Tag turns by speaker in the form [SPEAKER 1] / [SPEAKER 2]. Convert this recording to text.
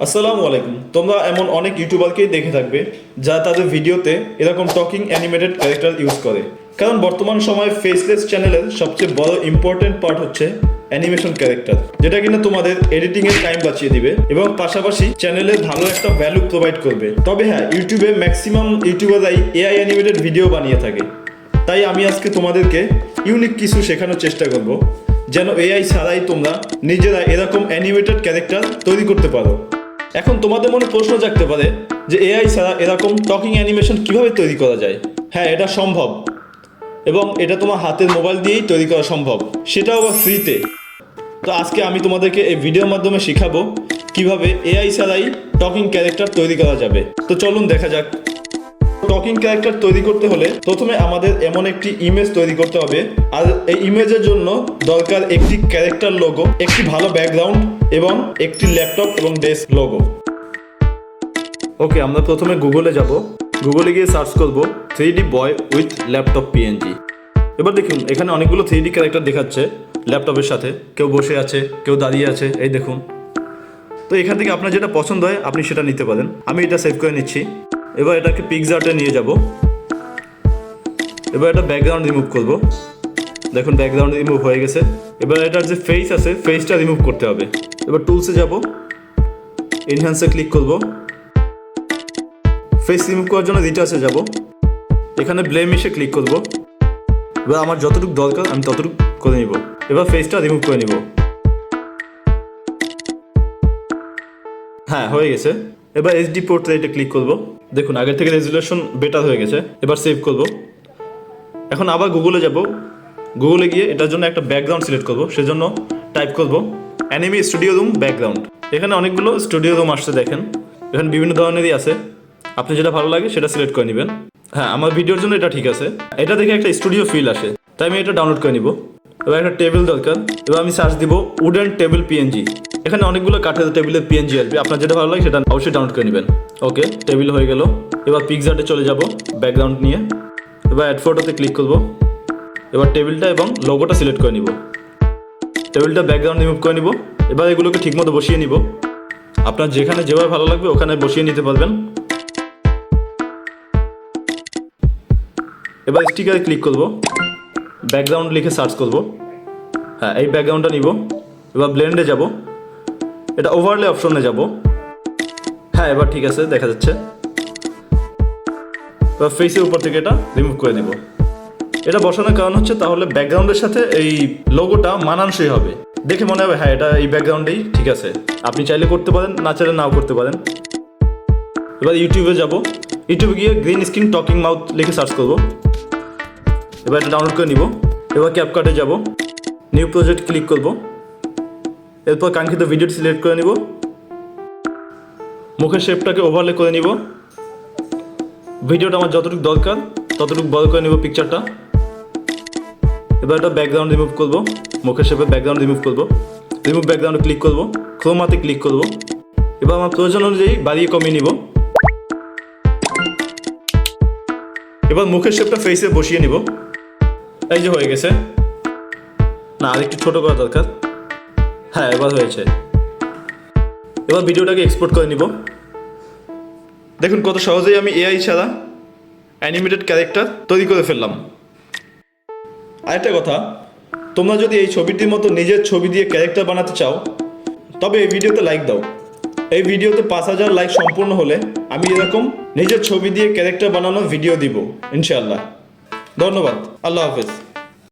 [SPEAKER 1] আসসালামু আলাইকুম। তোমরা এমন অনেক ইউটিউবারকেই দেখে থাকবে যারা তাদের ভিডিওতে এরকম টকিং অ্যানিমেটেড ক্যারেক্টার ইউজ করে। কারণ বর্তমান সময়ে ফেসলেস চ্যানেলের সবচেয়ে বড় ইম্পর্টেন্ট পার্ট হচ্ছে অ্যানিমেশন ক্যারেক্টার, যেটা কিনা তোমাদের এডিটিং এর টাইম বাঁচিয়ে দিবে এবং পাশাপাশি চ্যানেলে ভালো একটা ভ্যালু প্রোভাইড করবে। তবে হ্যাঁ, ইউটিউবে ম্যাক্সিমাম ইউটিউবাররাই এআই অ্যানিমেটেড ভিডিও বানিয়ে থাকে। তাই আমি আজকে তোমাদেরকে ইউনিক কিছু শেখানোর চেষ্টা করব, যেন এআই ছাড়াই তোমরা নিজেরা এরকম অ্যানিমেটেড ক্যারেক্টার তৈরি করতে পারো। এখন তোমাদের মনে প্রশ্ন জাগতে পারে যে এআই ছাড়া এরকম টকিং অ্যানিমেশন কিভাবে তৈরি করা যায়। হ্যাঁ, এটা সম্ভব এবং এটা তোমার হাতের মোবাইল দিয়েই তৈরি করা সম্ভব, সেটাও আবার ফ্রিতে। তো আজকে আমি তোমাদেরকে এই ভিডিওর মাধ্যমে শেখাবো কিভাবে এআই ছাড়াই টকিং ক্যারেক্টার তৈরি করা যাবে। তো চলুন দেখা যাক। টকিং ক্যারেক্টার তৈরি করতে হলে প্রথমে আমাদের এমন একটি ইমেজ তৈরি করতে হবে, আর এই ইমেজের জন্য দরকার একটি ক্যারেক্টার লোগো, একটি ভালো ব্যাকগ্রাউন্ড এবং একটি ল্যাপটপ এবং ডেস্ক লোগো। ওকে, আমরা প্রথমে গুগলে যাব। গুগলে গিয়ে সার্চ করব 3D boy with laptop PNG. এবার দেখুন, এখানে অনেকগুলো 3D ক্যারেক্টার দেখাচ্ছে ল্যাপটপের সাথে। কেউ বসে আছে, কেউ দাঁড়িয়ে আছে, এই দেখুন। তো এখান থেকে আপনার যেটা পছন্দ হয় আপনি সেটা নিতে পারেন। আমি এটা সেভ করে নিচ্ছি। এবার এটাকে পিক্সআর্টে নিয়ে যাব। এবার এটা ব্যাকগ্রাউন্ড রিমুভ করব। দেখুন, ব্যাকগ্রাউন্ড রিমুভ হয়ে গেছে। এবার এটার যে ফেস আছে, ফেসটা রিমুভ করতে হবে। এবার টুলসে যাব, এনহ্যান্সে ক্লিক করব। ফেস রিমুভ করার জন্য রিটাচে যাব। এখানে ব্লেমিশে ক্লিক করব। এবার আমার যতটুকু দরকার আমি ততটুকু করে নিব। এবার ফেসটা রিমুভ করে নিব। হ্যাঁ, হয়ে গেছে। এবার এইচডি পোর্ট্রেটে ক্লিক করব। দেখুন, আগের থেকে রেজুলেশন বেটার হয়ে গেছে। এবার সেভ করব। এখন আবার গুগলে যাব। গুগলে গিয়ে এটার জন্য একটা ব্যাকগ্রাউন্ড সিলেক্ট করব। সেজন্য টাইপ করব অ্যানিমে স্টুডিও রুম ব্যাকগ্রাউন্ড। এখানে অনেকগুলো স্টুডিও রুম আসছে, দেখেন। এখানে বিভিন্ন ধরনেরই আছে, আপনি যেটা ভালো লাগে সেটা সিলেক্ট করে নেবেন। হ্যাঁ, আমার ভিডিওর জন্য এটা ঠিক আছে। এটা দেখে একটা স্টুডিও ফিল আসে, তাই আমি এটা ডাউনলোড করে নিব। এবার একটা টেবিল দরকার। এবার আমি সার্চ দিব উডেন টেবিল পিএনজি। এখানে অনেকগুলো কাঠের টেবিলের পিএনজি আসবে, আপনার যেটা ভালো লাগে সেটা অবশ্যই ডাউনলোড করে নেবেন। ওকে, টেবিল হয়ে গেল। এবার পিক্সআর্টে চলে যাব ব্যাকগ্রাউন্ড নিয়ে। এবার অ্যাড ফটোতে ক্লিক করব। এবার টেবিলটা এবং লোগোটা সিলেক্ট করে নিব। টেবিলটা ব্যাকগ্রাউন্ড রিমুভ করে নিব। এবার এগুলোকে ঠিকমতো বসিয়ে নিব। আপনার যেখানে যেভাবে ভালো লাগবে ওখানে বসিয়ে নিতে পারবেন। এবার স্টিকারে ক্লিক করব, ব্যাকগ্রাউন্ড লিখে সার্চ করব। হ্যাঁ, এই ব্যাকগ্রাউন্ডটা নিব। এবার ব্লেন্ডে যাব, এটা ওভারলে অপশনে যাব। হ্যাঁ, এবার ঠিক আছে, দেখা যাচ্ছে। এবার ফেসের উপর থেকে এটা রিমুভ করে নেব। এটা বসানোর কারণ হচ্ছে তাহলে ব্যাকগ্রাউন্ডের সাথে এই লোগোটা মানানসই হবে, দেখে মনে হবে হ্যাঁ এটা এই ব্যাকগ্রাউন্ডেই ঠিক আছে। আপনি চাইলে করতে পারেন, না চাইলে নাও করতে পারেন। এবার ইউটিউবে যাব। ইউটিউবে গিয়ে গ্রিন স্ক্রিন টকিং মাউথ লিখে সার্চ করব। এবার এটা ডাউনলোড করে নিব। এবার ক্যাপকাটে যাব, নিউ প্রজেক্ট ক্লিক করব। এরপর কাঙ্ক্ষিত ভিডিওটি সিলেক্ট করে নিব। মুখের শেপটাকে ওভারলে করে নিব। ভিডিওটা আমার যতটুকু দরকার ততটুকু বড় করে নিব পিকচারটা। এবার এটা ব্যাকগ্রাউন্ড রিমুভ করব। মুখের শেপে ব্যাকগ্রাউন্ড রিমুভ করব। রিমুভ ব্যাকগ্রাউন্ডে ক্লিক করব, ক্রোমাতে ক্লিক করব। এবার আমার প্রয়োজন অনুযায়ী বাড়িয়ে কমিয়ে নিব। এবার মুখের শেপটা ফেসে বসিয়ে নিব। এই যে হয়ে গেছে। না, আরেকটু ছোট করা দরকার। হ্যাঁ, এবার হয়েছে। এবার ভিডিওটাকে এক্সপোর্ট করে নিব। দেখুন কত সহজেই আমি এআই ছাড়া অ্যানিমেটেড ক্যারেক্টার তৈরি করে ফেললাম। আরেকটা কথা, তোমরা যদি এই ছবিটির মতো নিজের ছবি দিয়ে ক্যারেক্টার বানাতে চাও তবে এই ভিডিওতে লাইক দাও। এই ভিডিওতে 5000 লাইক সম্পূর্ণ হলে আমি এরকম নিজের ছবি দিয়ে ক্যারেক্টার বানানোর ভিডিও দিব ইনশাআল্লাহ। ধন্যবাদ। আল্লাহ হাফেজ।